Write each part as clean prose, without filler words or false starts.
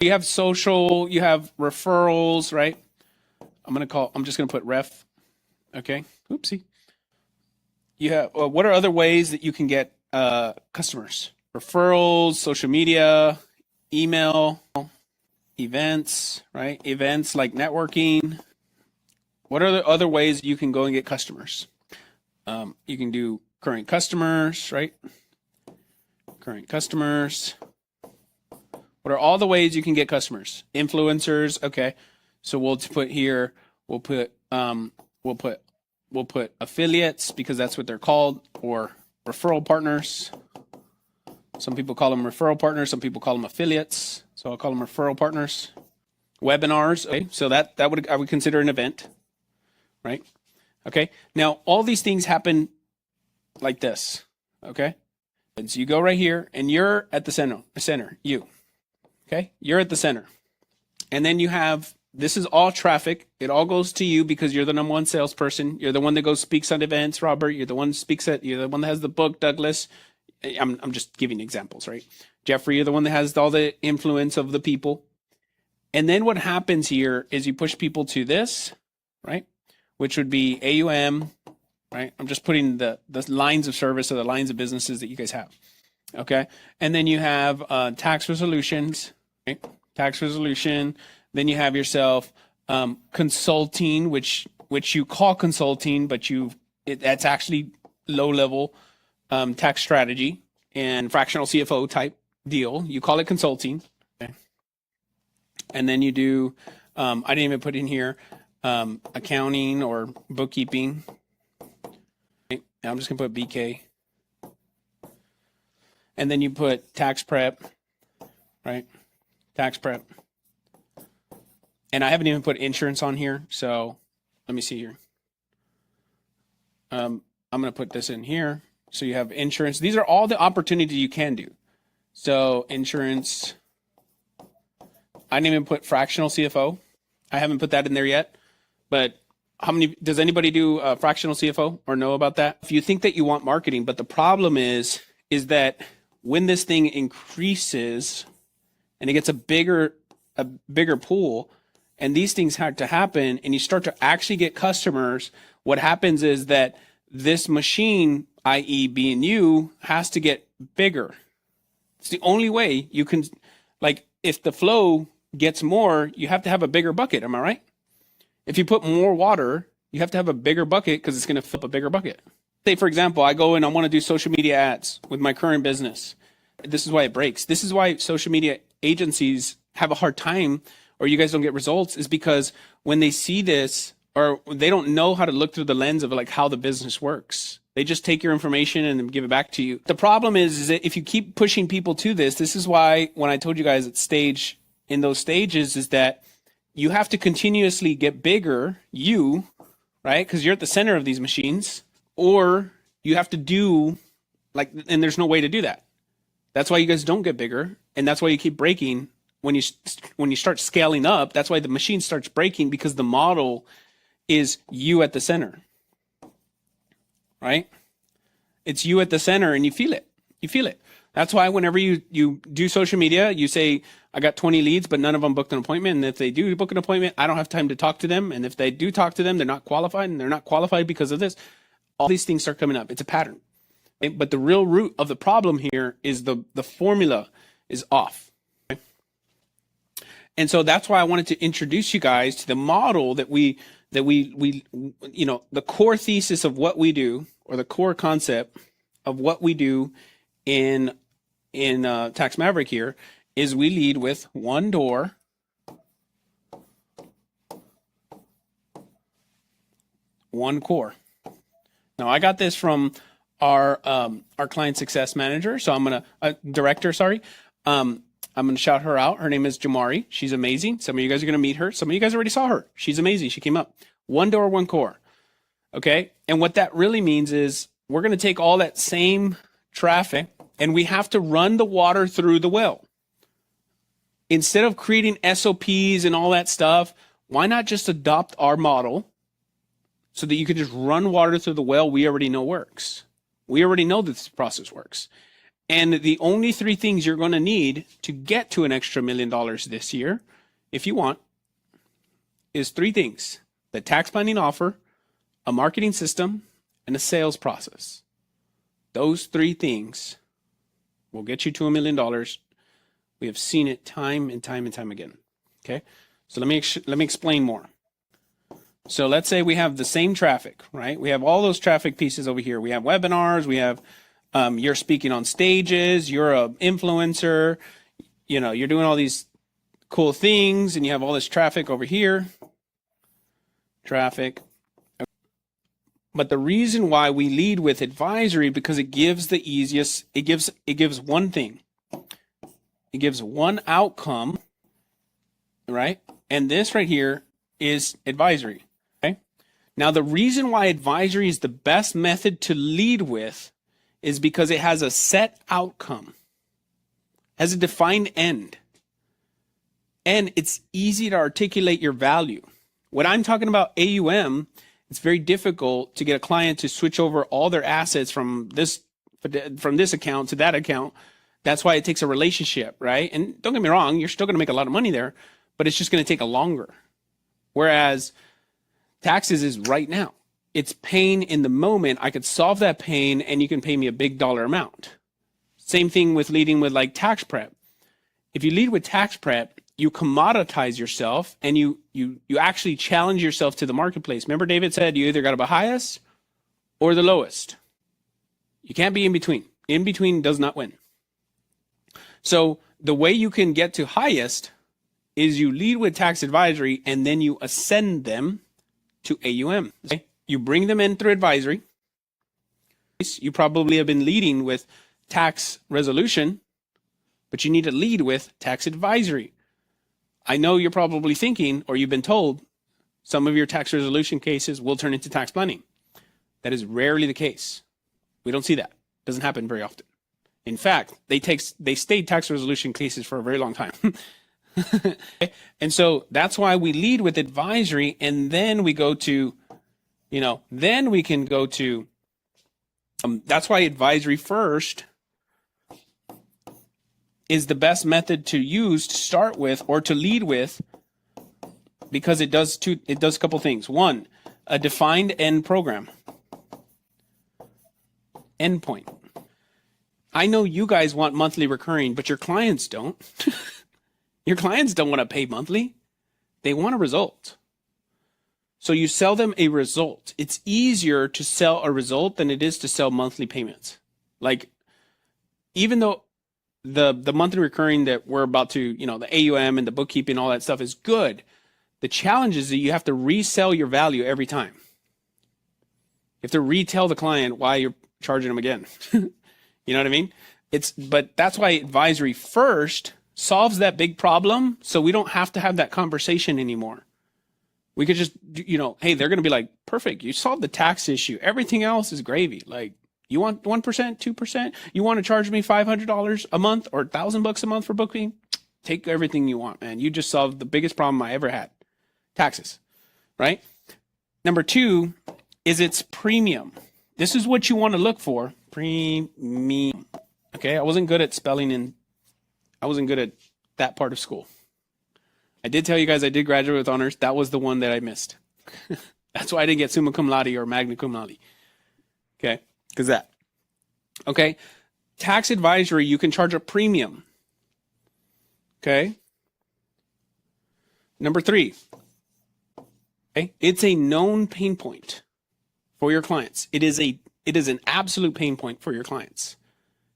You have social, you have referrals, right? I'm just gonna put ref. Okay. Oopsie. You have, what are other ways that you can get customers? Referrals, social media, email, events, right? Events like networking. What are the other ways you can go and get customers? You can do current customers, right? Current customers. What are all the ways you can get customers? Influencers, okay. So we'll put here, we'll put affiliates because that's what they're called, or referral partners. Some people call them referral partners, some people call them affiliates. So I'll call them referral partners. Webinars, okay. So I would consider an event, right? Okay. Now all these things happen like this, okay? And so you go right here and you're at the center, you. Okay? You're at the center. And then you have, this is all traffic. It all goes to you because you're the number one salesperson. You're the one that goes speaks on events, Robert. You're the one you're the one that has the book, Douglas. I'm just giving examples, right? Jeffrey, you're the one that has all the influence of the people. And then what happens here is you push people to this, right? Which would be AUM, right? I'm just putting the lines of service or the lines of businesses that you guys have. Okay. And then you have tax resolutions, right? Tax resolution. Then you have yourself consulting, which you call consulting, but that's actually low level tax strategy and fractional CFO type deal. You call it consulting. Okay. And then you do, I didn't even put in here accounting or bookkeeping. Okay. I'm just gonna put BK. And then you put tax prep, right? Tax prep. And I haven't even put insurance on here. So let me see here. I'm going to put this in here. So you have insurance. These are all the opportunities you can do. So insurance. I didn't even put fractional CFO. I haven't put that in there yet. But does anybody do fractional CFO or know about that? If you think that you want marketing, but the problem is that when this thing increases and it gets a bigger pool, and these things have to happen, and you start to actually get customers, what happens is that this machine, i.e. being you, has to get bigger. It's the only way you can, like, if the flow gets more, you have to have a bigger bucket. Am I right? If you put more water, you have to have a bigger bucket because it's going to fill up a bigger bucket. Say, for example, I go and I want to do social media ads with my current business. This is why it breaks. This is why social media agencies have a hard time, or you guys don't get results, is because when they see this, or they don't know how to look through the lens of like how the business works. They just take your information and then give it back to you. The problem is that if you keep pushing people to this is why when I told you guys in those stages is that you have to continuously get bigger, right? Because you're at the center of these machines, or you have to do and there's no way to do that. That's why you guys don't get bigger, and that's why you keep breaking. When you start scaling up, that's why the machine starts breaking, because the model is you at the center, right? It's you at the center, and you feel it. You feel it. That's why whenever you do social media, you say, I got 20 leads, but none of them booked an appointment. And if they do book an appointment, I don't have time to talk to them. And if they do talk to them, they're not qualified, and they're not qualified because of this. All these things start coming up. It's a pattern. Okay? But the real root of the problem here is the formula is off. And so that's why I wanted to introduce you guys to the model that we the core thesis of what we do, or the core concept of what we do in Tax Maverick here, is we lead with one door, one core. Now I got this from our client success manager. So I'm gonna director. Sorry. I'm going to shout her out. Her name is Jamari. She's amazing. Some of you guys are going to meet her. Some of you guys already saw her. She's amazing. She came up. One door, one core. Okay. And what that really means is we're going to take all that same traffic and we have to run the water through the well. Instead of creating SOPs and all that stuff, why not just adopt our model so that you can just run water through the well we already know works? We already know that this process works. And the only three things you're going to need to get to an extra $1 million this year, if you want, is three things: the tax planning offer, a marketing system, and a sales process. Those three things will get you to $1 million. We have seen it time and time and time again. Okay, so let me explain more. So let's say we have the same traffic, right? We have all those traffic pieces over here. We have webinars. We have you're speaking on stages. You're an influencer. You know, you're doing all these cool things, and you have all this traffic over here. Traffic. But the reason why we lead with advisory, because it gives the easiest. It gives one thing. It gives one outcome, right? And this right here is advisory. Okay. Now, the reason why advisory is the best method to lead with is because it has a set outcome, has a defined end, and it's easy to articulate your value. When I'm talking about AUM, it's very difficult to get a client to switch over all their assets from this account to that account. That's why it takes a relationship, right? And don't get me wrong, you're still going to make a lot of money there, but it's just going to take a longer. Whereas taxes is right now. It's pain in the moment. I could solve that pain and you can pay me a big dollar amount. Same thing with leading with like tax prep. If you lead with tax prep, you commoditize yourself and you actually challenge yourself to the marketplace. Remember David said you either got to be highest or the lowest. You can't be in between. In between does not win. So the way you can get to highest is you lead with tax advisory and then you ascend them to AUM. Okay? You bring them in through advisory. You probably have been leading with tax resolution, but you need to lead with tax advisory. I know you're probably thinking, or you've been told, some of your tax resolution cases will turn into tax planning. That is rarely the case. We don't see that. It doesn't happen very often. In fact, they stayed tax resolution cases for a very long time. And so that's why we lead with advisory, and then we go to, then we can go to, that's why advisory first is the best method to use to start with or to lead with, because it does a couple things. One, a defined end program. Endpoint. I know you guys want monthly recurring, but your clients don't. Your clients don't want to pay monthly. They want a result. So you sell them a result. It's easier to sell a result than it is to sell monthly payments. Like, even though the monthly recurring that we're about to, the AUM and the bookkeeping, all that stuff is good, the challenge is that you have to resell your value every time. You have to retell the client why you're charging them again. You know what I mean? But that's why advisory first solves that big problem, so we don't have to have that conversation anymore. We could just, hey, they're going to be like, perfect, you solved the tax issue. Everything else is gravy. Like, you want 1%, 2%? You want to charge me $500 a month or $1,000 a month for booking? Take everything you want, man. You just solved the biggest problem I ever had. Taxes, right? Number two is its premium. This is what you want to look for. Premium. Okay, I wasn't good at spelling I wasn't good at that part of school. I did tell you guys I did graduate with honors. That was the one that I missed. That's why I didn't get summa cum laude or magna cum laude. Okay, because that. Okay, tax advisory, you can charge a premium. Okay. Number three. Okay, it's a known pain point for your clients. It is an absolute pain point for your clients.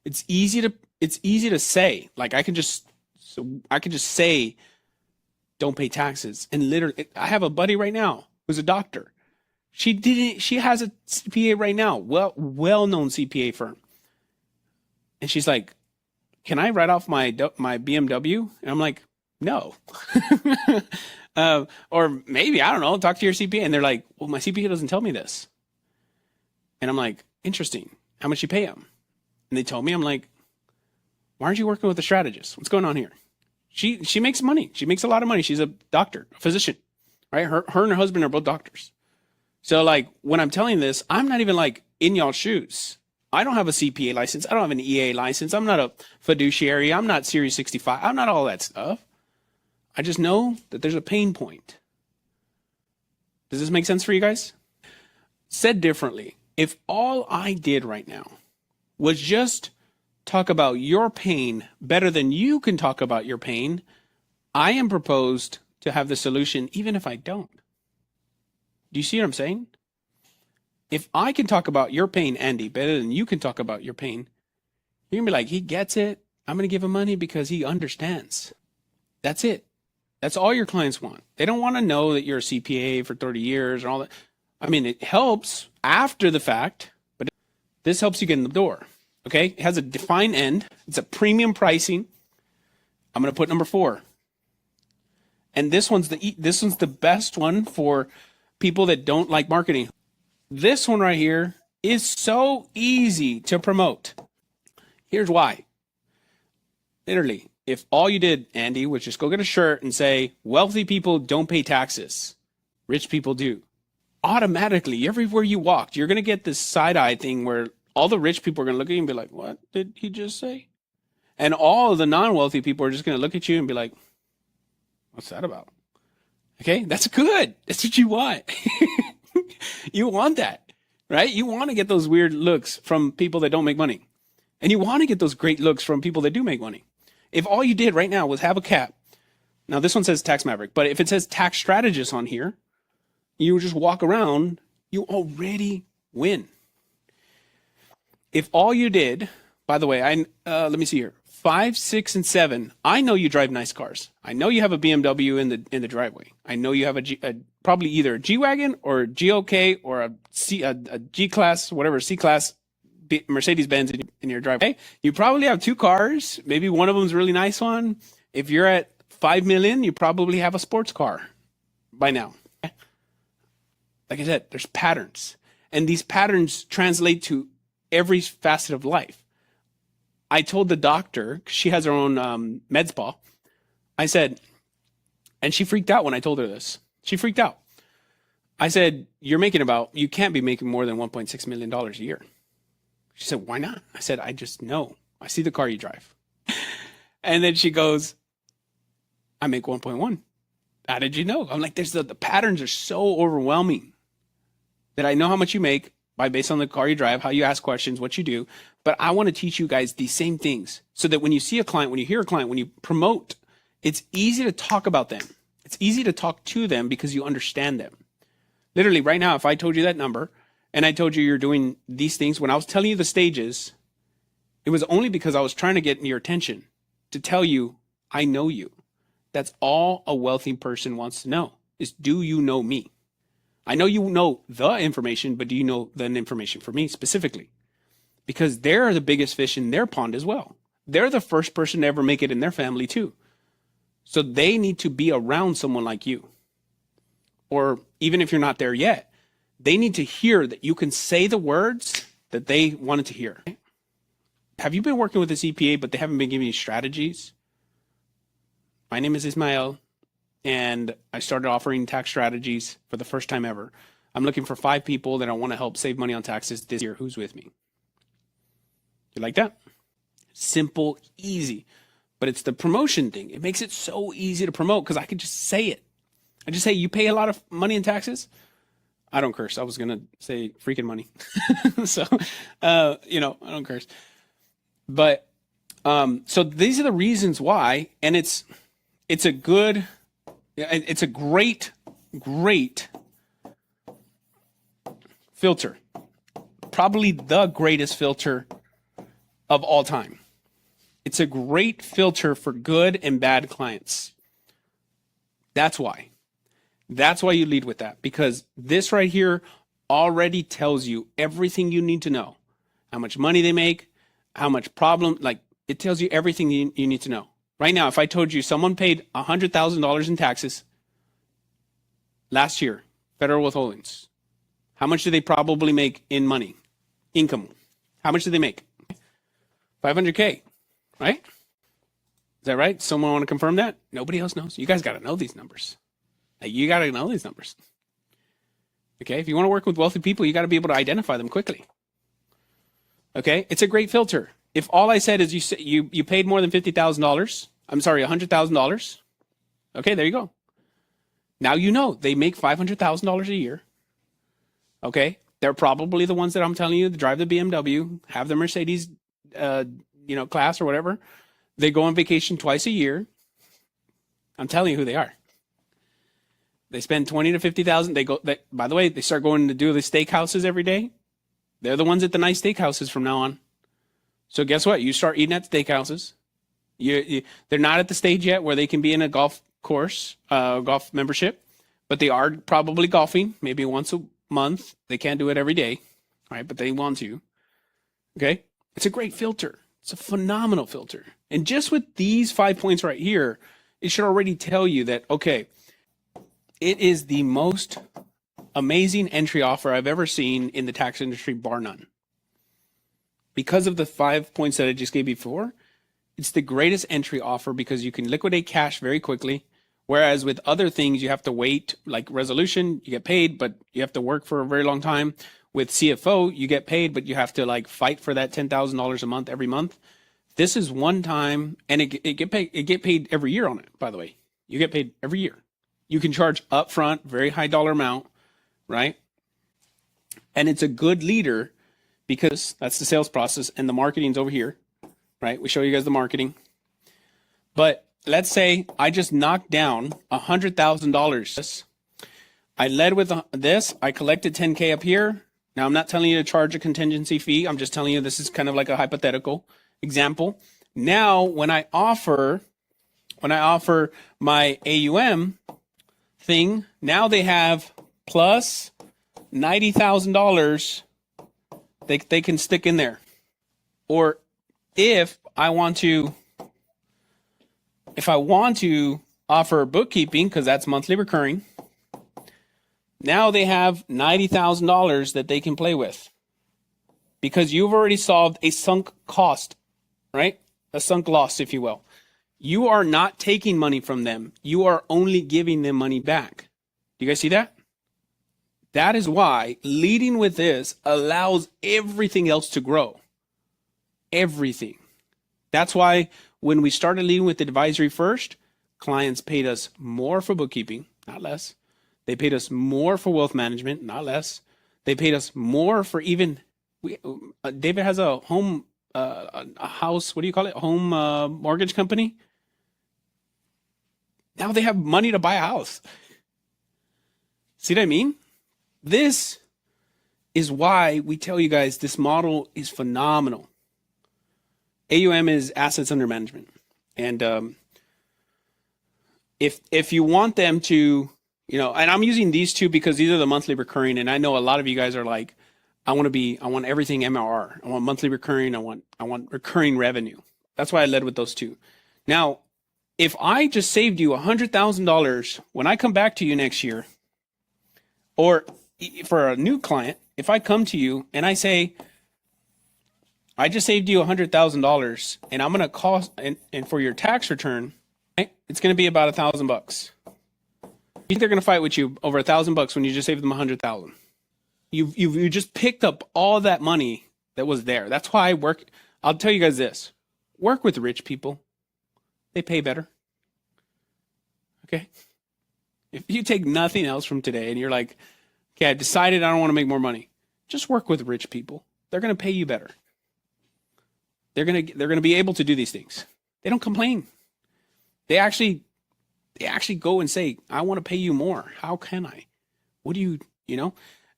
It's easy to say, like I could just say, don't pay taxes. And literally, I have a buddy right now who's a doctor. She has a CPA right now, well-known CPA firm. And she's like, can I write off my BMW? And I'm like, no. Or maybe, I don't know, talk to your CPA. And they're like, well, my CPA doesn't tell me this. And I'm like, interesting. How much you pay them? And they told me. I'm like, why aren't you working with a strategist? What's going on here? She makes money. She makes a lot of money. She's a doctor, a physician, right? Her and her husband are both doctors. So like when I'm telling this, I'm not even like in y'all's shoes. I don't have a CPA license. I don't have an EA license. I'm not a fiduciary. I'm not Series 65. I'm not all that stuff. I just know that there's a pain point. Does this make sense for you guys? Said differently, if all I did right now was just talk about your pain better than you can talk about your pain, I am proposed to have the solution even if I don't. Do you see what I'm saying? If I can talk about your pain, Andy, better than you can talk about your pain, you're going to be like, he gets it. I'm going to give him money because he understands. That's it. That's all your clients want. They don't want to know that you're a CPA for 30 years and all that. I mean, it helps after the fact, but this helps you get in the door. Okay? It has a defined end. It's a premium pricing. I'm going to put number 4. And this one's the best one for people that don't like marketing. This one right here is so easy to promote. Here's why. Literally, if all you did, Andy, was just go get a shirt and say, wealthy people don't pay taxes, rich people do. Automatically, everywhere you walked, you're going to get this side-eye thing where all the rich people are going to look at you and be like, what did he just say? And all of the non-wealthy people are just going to look at you and be like, what's that about? Okay, that's good. That's what you want. You want that, right? You want to get those weird looks from people that don't make money. And you want to get those great looks from people that do make money. If all you did right now was have a cap, now this one says Tax Maverick, but if it says Tax Strategist on here, you just walk around, you already win. If all you did, by the way, let me see here, 5, 6, and 7. I know you drive nice cars. I know you have a BMW in the driveway. I know you have probably either a G-Wagon or a GOK or a G-Class, whatever, C-Class Mercedes-Benz in your driveway. You probably have 2 cars. Maybe one of them's a really nice one. If you're at 5 million, you probably have a sports car by now. Like I said, there's patterns. And these patterns translate to every facet of life. I told the doctor, she has her own med spa. I said, and she freaked out when I told her this. She freaked out. I said, you can't be making more than $1.6 million a year. She said, why not? I said, I just know. I see the car you drive. And then she goes, I make 1.1. How did you know? I'm like, the patterns are so overwhelming that I know how much you make based on the car you drive, how you ask questions, what you do. But I want to teach you guys these same things so that when you see a client, when you hear a client, when you promote, it's easy to talk about them. It's easy to talk to them because you understand them. Literally right now, if I told you that number and I told you you're doing these things, when I was telling you the stages, it was only because I was trying to get your attention to tell you, I know you. That's all a wealthy person wants to know is, do you know me? I know you know the information, but do you know the information for me specifically? Because they're the biggest fish in their pond as well. They're the first person to ever make it in their family too. So they need to be around someone like you. Or even if you're not there yet, they need to hear that you can say the words that they wanted to hear. Have you been working with a CPA, but they haven't been giving you strategies? My name is Ismael, and I started offering tax strategies for the first time ever. I'm looking for 5 people that I want to help save money on taxes this year. Who's with me? You like that? Simple, easy. But it's the promotion thing. It makes it so easy to promote because I can just say it. I just say, you pay a lot of money in taxes? I don't curse. I was going to say freaking money. So, I don't curse. But, so these are the reasons why, and it's a great filter. Probably the greatest filter of all time. It's a great filter for good and bad clients. That's why. That's why you lead with that, because this right here already tells you everything you need to know. How much money they make, how much problem, it tells you everything you need to know. Right now, if I told you someone paid $100,000 in taxes last year, federal withholdings, how much do they probably make in money, income? How much do they make? $500K, right? Is that right? Someone want to confirm that? Nobody else knows. You guys got to know these numbers. You got to know these numbers. Okay, if you want to work with wealthy people, you got to be able to identify them quickly. Okay, it's a great filter. If all I said is you paid more than $50,000, I'm sorry, $100,000. Okay, there you go. Now you know they make $500,000 a year. Okay, they're probably the ones that I'm telling you that drive the BMW, have the Mercedes, class or whatever. They go on vacation twice a year. I'm telling you who they are. They spend 20 to 50,000. By the way, they start going to do the steakhouses every day. They're the ones at the nice steakhouses from now on. So guess what? You start eating at steakhouses. They're not at the stage yet where they can be in a golf course, golf membership, but they are probably golfing maybe once a month. They can't do it every day, right? But they want to. Okay, it's a great filter. It's a phenomenal filter. And just with these 5 points right here, it should already tell you that, okay, it is the most amazing entry offer I've ever seen in the tax industry, bar none. Because of the 5 points that I just gave you before, it's the greatest entry offer because you can liquidate cash very quickly. Whereas with other things, you have to wait, like resolution, you get paid, but you have to work for a very long time. With CFO, you get paid, but you have to like fight for that $10,000 a month every month. This is one time, and it get paid every year on it, by the way. You get paid every year. You can charge upfront, very high dollar amount, right? And it's a good leader because that's the sales process and the marketing's over here, right? We show you guys the marketing. But let's say I just knocked down $100,000. I led with this. I collected 10K up here. Now, I'm not telling you to charge a contingency fee. I'm just telling you this is kind of like a hypothetical example. Now, when I offer my AUM thing, now they have plus $90,000 they can stick in there. Or if I want to offer bookkeeping, because that's monthly recurring, now they have $90,000 that they can play with because you've already solved a sunk cost, right? A sunk loss, if you will. You are not taking money from them. You are only giving them money back. Do you guys see that? That is why leading with this allows everything else to grow. Everything. That's why when we started leading with advisory first, clients paid us more for bookkeeping, not less. They paid us more for wealth management, not less. They paid us more for David has a home, a house, what do you call it? Home mortgage company. Now they have money to buy a house. See what I mean? This is why we tell you guys this model is phenomenal. AUM is assets under management. And if you want them to, and I'm using these two because these are the monthly recurring, and I know a lot of you guys are like, I want everything MRR. I want monthly recurring. I want recurring revenue. That's why I led with those two. Now, if I just saved you $100,000 when I come back to you next year, or for a new client, if I come to you and I say, I just saved you $100,000 and I'm going to cost, and for your tax return, right, it's going to be about $1,000. You think they're going to fight with you over $1,000 when you just saved them $100,000? You just picked up all that money that was there. That's why I work. I'll tell you guys this: work with rich people. They pay better. Okay. If you take nothing else from today and you're like, okay, I've decided I don't want to make more money, just work with rich people. They're going to pay you better. They're going to be able to do these things. They don't complain. They actually go and say, I want to pay you more. How can I? What do you know?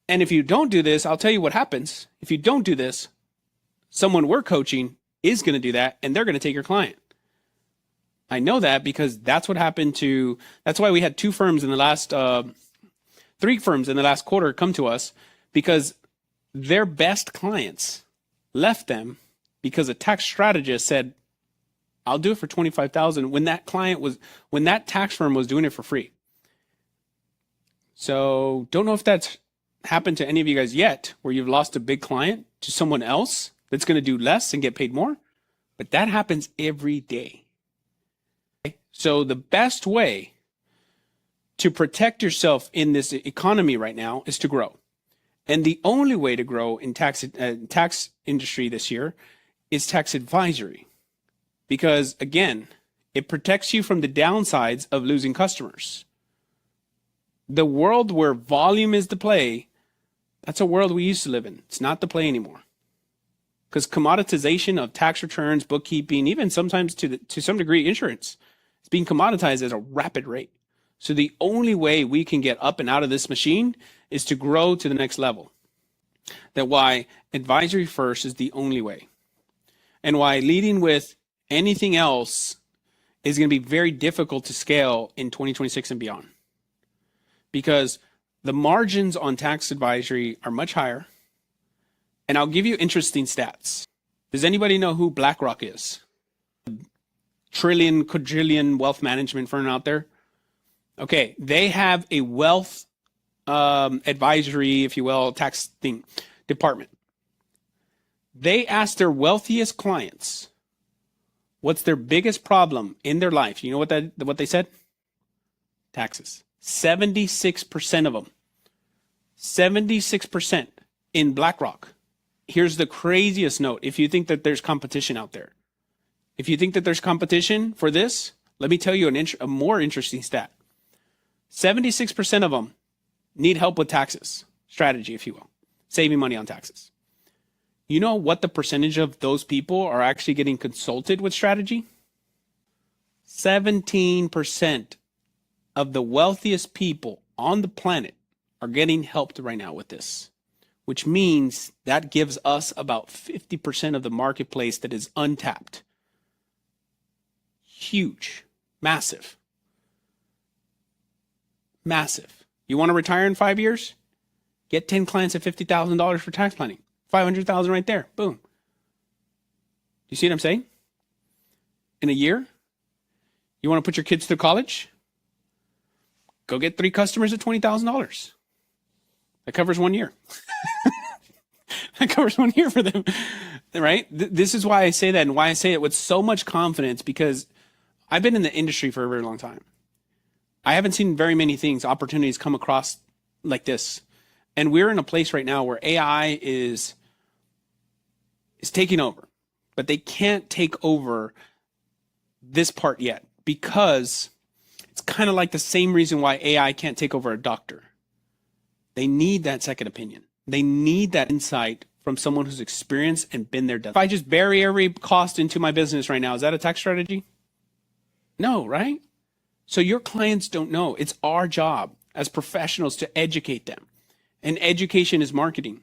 And if you don't do this, I'll tell you what happens. If you don't do this, someone we're coaching is going to do that, and they're going to take your client. I know that because that's what happened that's why we had 3 firms in the last quarter come to us, because their best clients left them because a tax strategist said, I'll do it for $25,000 when that tax firm was doing it for free. So don't know if that's happened to any of you guys yet, where you've lost a big client to someone else that's going to do less and get paid more, but that happens every day. So the best way to protect yourself in this economy right now is to grow. And the only way to grow in tax industry this year is tax advisory, because again, it protects you from the downsides of losing customers. The world where volume is the play, that's a world we used to live in. It's not the play anymore. Because commoditization of tax returns, bookkeeping, even sometimes to some degree insurance, it's being commoditized at a rapid rate. So the only way we can get up and out of this machine is to grow to the next level. That's why advisory first is the only way. And why leading with anything else is going to be very difficult to scale in 2026 and beyond. Because the margins on tax advisory are much higher. And I'll give you interesting stats. Does anybody know who BlackRock is? Trillion, quadrillion wealth management firm out there. Okay, they have a wealth advisory, if you will, tax thing department. They asked their wealthiest clients, what's their biggest problem in their life? You know what they said? Taxes. 76% of them. 76% in BlackRock. Here's the craziest note. If you think that there's competition out there, if you think that there's competition for this, let me tell you a more interesting stat. 76% of them need help with taxes, strategy, if you will, saving money on taxes. You know what the percentage of those people are actually getting consulted with strategy? 17% of the wealthiest people on the planet are getting helped right now with this, which means that gives us about 50% of the marketplace that is untapped. Huge, massive, massive. You want to retire in 5 years? Get 10 clients at $50,000 for tax planning. 500,000 right there. Boom. You see what I'm saying? In a year, you want to put your kids through college? Go get 3 customers at $20,000. That covers 1 year. That covers 1 year for them, right? This is why I say that, and why I say it with so much confidence, because I've been in the industry for a very long time. I haven't seen very many opportunities come across like this. And we're in a place right now where AI is taking over, but they can't take over this part yet, because it's kind of like the same reason why AI can't take over a doctor. They need that second opinion. They need that insight from someone who's experienced and been there, done. If I just bury every cost into my business right now, is that a tax strategy? No, right? So your clients don't know. It's our job as professionals to educate them. And education is marketing.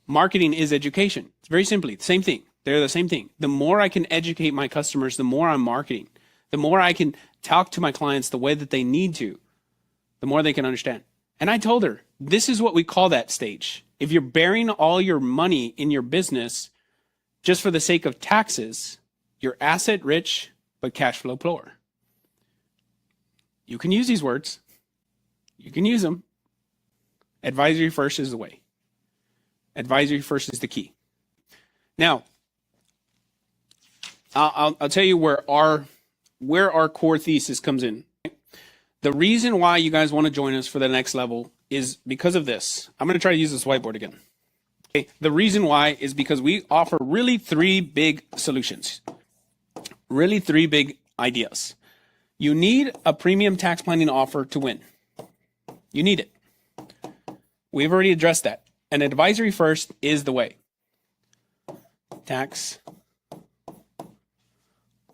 Marketing is education. It's very simply the same thing. They're the same thing. The more I can educate my customers, the more I'm marketing. The more I can talk to my clients the way that they need to, the more they can understand. And I told her, this is what we call that stage. If you're burying all your money in your business just for the sake of taxes, you're asset rich, but cash flow poor. You can use these words. You can use them. Advisory first is the way. Advisory first is the key. Now, I'll tell you where our core thesis comes in. The reason why you guys want to join us for the next level is because of this. I'm going to try to use this whiteboard again. Okay. The reason why is because we offer really 3 big solutions. Really 3 big ideas. You need a premium tax planning offer to win. You need it. We've already addressed that. And advisory first is the way. Tax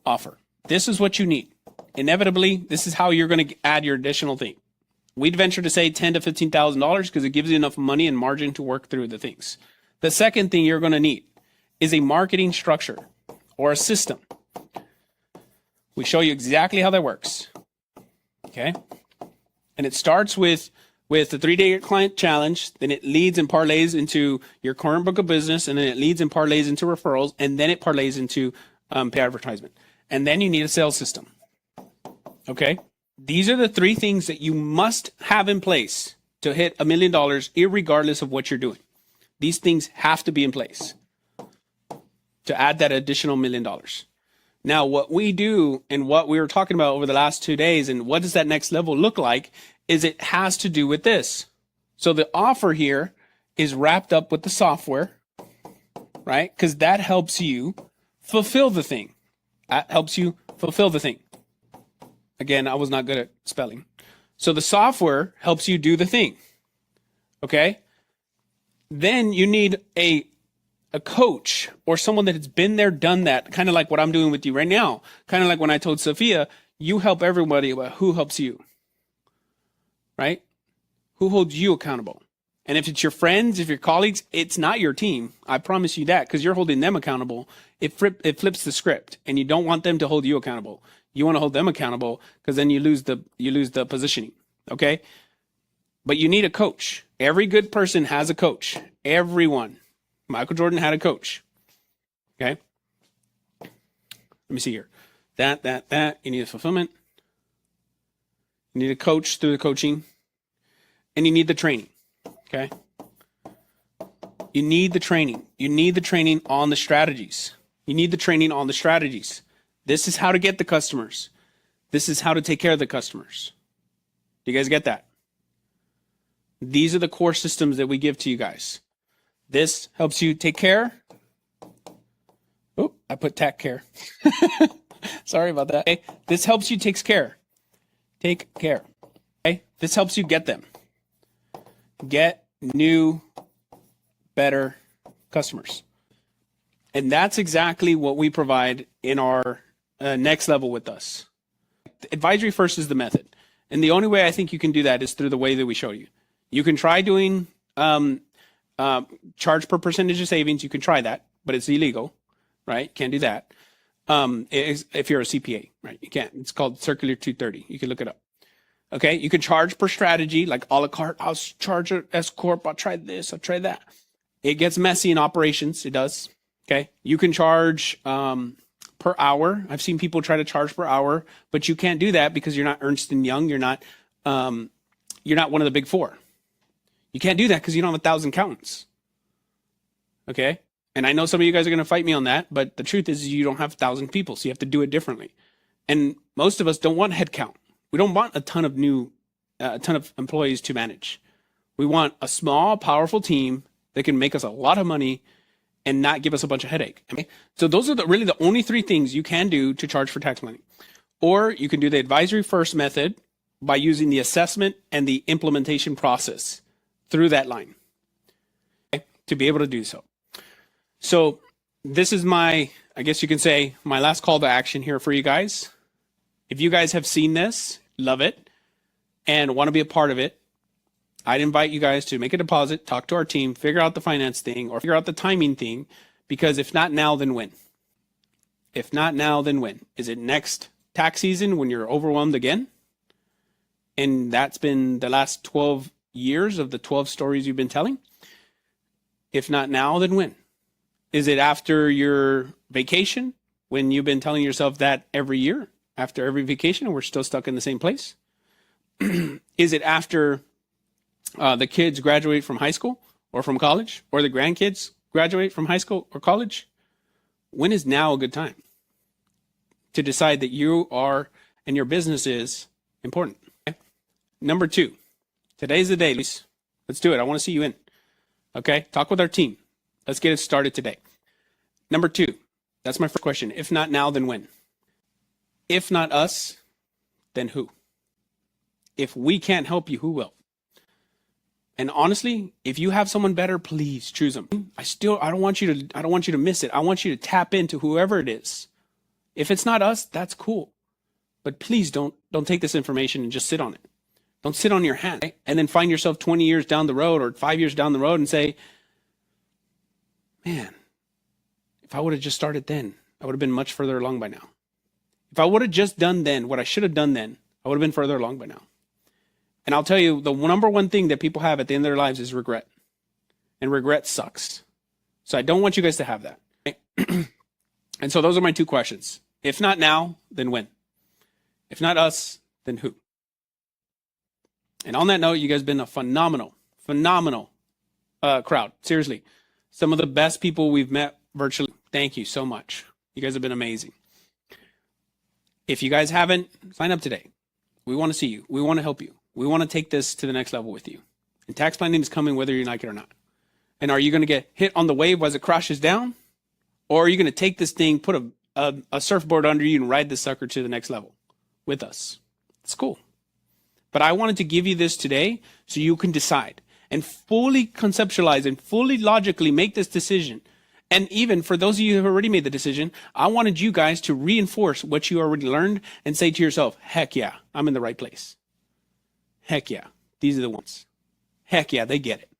offer. This is what you need. Inevitably, this is how you're going to add your additional thing. We'd venture to say $10,000 to $15,000 because it gives you enough money and margin to work through the things. The second thing you're going to need is a marketing structure or a system. We show you exactly how that works. Okay? And it starts with the 3-day client challenge, then it leads and parlays into your current book of business, and then it leads and parlays into referrals, and then it parlays into paid advertisement. And then you need a sales system. Okay? These are the 3 things that you must have in place to hit $1 million, irregardless of what you're doing. These things have to be in place to add that additional $1 million. Now, what we do and what we were talking about over the last 2 days and what does that next level look like is it has to do with this. So the offer here is wrapped up with the software, right? Because that helps you fulfill the thing. That helps you fulfill the thing. Again, I was not good at spelling. So the software helps you do the thing. Okay? Then you need a coach or someone that has been there, done that, kind of like what I'm doing with you right now. Kind of like when I told Sophia, you help everybody, but who helps you? Right? Who holds you accountable? And if it's your friends, if your colleagues, it's not your team. I promise you that, because you're holding them accountable. It flips the script, and you don't want them to hold you accountable. You want to hold them accountable, because then you lose the positioning. Okay? But you need a coach. Every good person has a coach. Everyone. Michael Jordan had a coach. Okay? Let me see here. That. You need a fulfillment. You need a coach through the coaching. And you need the training. Okay? You need the training. You need the training on the strategies. You need the training on the strategies. This is how to get the customers. This is how to take care of the customers. Do you guys get that? These are the core systems that we give to you guys. This helps you take care. Oh, I put tack care. Sorry about that. Okay. This helps you take care. Take care. Okay. This helps you get them. Get new, better customers. And that's exactly what we provide in our next level with us. Advisory first is the method. And the only way I think you can do that is through the way that we show you. You can try doing charge per percentage of savings. You can try that, but it's illegal, right? Can't do that. If you're a CPA, right? You can't. It's called Circular 230. You can look it up. Okay, you can charge per strategy, like a la carte. I'll charge an S corp. I'll try this. I'll try that. It gets messy in operations. It does. Okay, you can charge per hour. I've seen people try to charge per hour, but you can't do that because you're not Ernst & Young. You're not one of the big four. You can't do that because you don't have 1,000 accountants. Okay, and I know some of you guys are going to fight me on that, but the truth is you don't have 1,000 people, so you have to do it differently. And most of us don't want headcount. We don't want a ton of employees to manage. We want a small, powerful team that can make us a lot of money and not give us a bunch of headache. Okay? So those are really the only three things you can do to charge for tax planning. Or you can do the advisory first method by using the assessment and the implementation process through that line, okay, to be able to do so. So this is I guess you can say, my last call to action here for you guys. If you guys have seen this, love it, and want to be a part of it, I'd invite you guys to make a deposit, talk to our team, figure out the finance thing, or figure out the timing thing, because if not now, then when? If not now, then when? Is it next tax season when you're overwhelmed again? And that's been the last 12 years of the 12 stories you've been telling? If not now, then when? Is it after your vacation when you've been telling yourself that every year, after every vacation, and we're still stuck in the same place? Is it after the kids graduate from high school or from college, or the grandkids graduate from high school or college? When is now a good time to decide that you are and your business is important? Okay? Number 2, today's the day, Lise. Let's do it. I want to see you in. Okay? Talk with our team. Let's get it started today. Number 2, that's my first question. If not now, then when? If not us, then who? If we can't help you, who will? And honestly, if you have someone better, please choose them. I don't want you to miss it. I want you to tap into whoever it is. If it's not us, that's cool. But please don't take this information and just sit on it. Don't sit on your hand, right? And then find yourself 20 years down the road or 5 years down the road and say, man, if I would have just started then, I would have been much further along by now. If I would have just done then what I should have done then, I would have been further along by now. And I'll tell you, the number one thing that people have at the end of their lives is regret. And regret sucks. So I don't want you guys to have that. Right? And so those are my 2 questions. If not now, then when? If not us, then who? And on that note, you guys have been a phenomenal crowd. Seriously. Some of the best people we've met virtually. Thank you so much. You guys have been amazing. If you guys haven't, sign up today. We want to see you. We want to help you. We want to take this to the next level with you. And tax planning is coming whether you like it or not. And are you going to get hit on the wave as it crashes down? Or are you going to take this thing, put a surfboard under you and ride this sucker to the next level with us? It's cool. But I wanted to give you this today so you can decide and fully conceptualize and fully logically make this decision. And even for those of you who have already made the decision, I wanted you guys to reinforce what you already learned and say to yourself, heck yeah, I'm in the right place. Heck yeah, these are the ones. Heck yeah, they get it.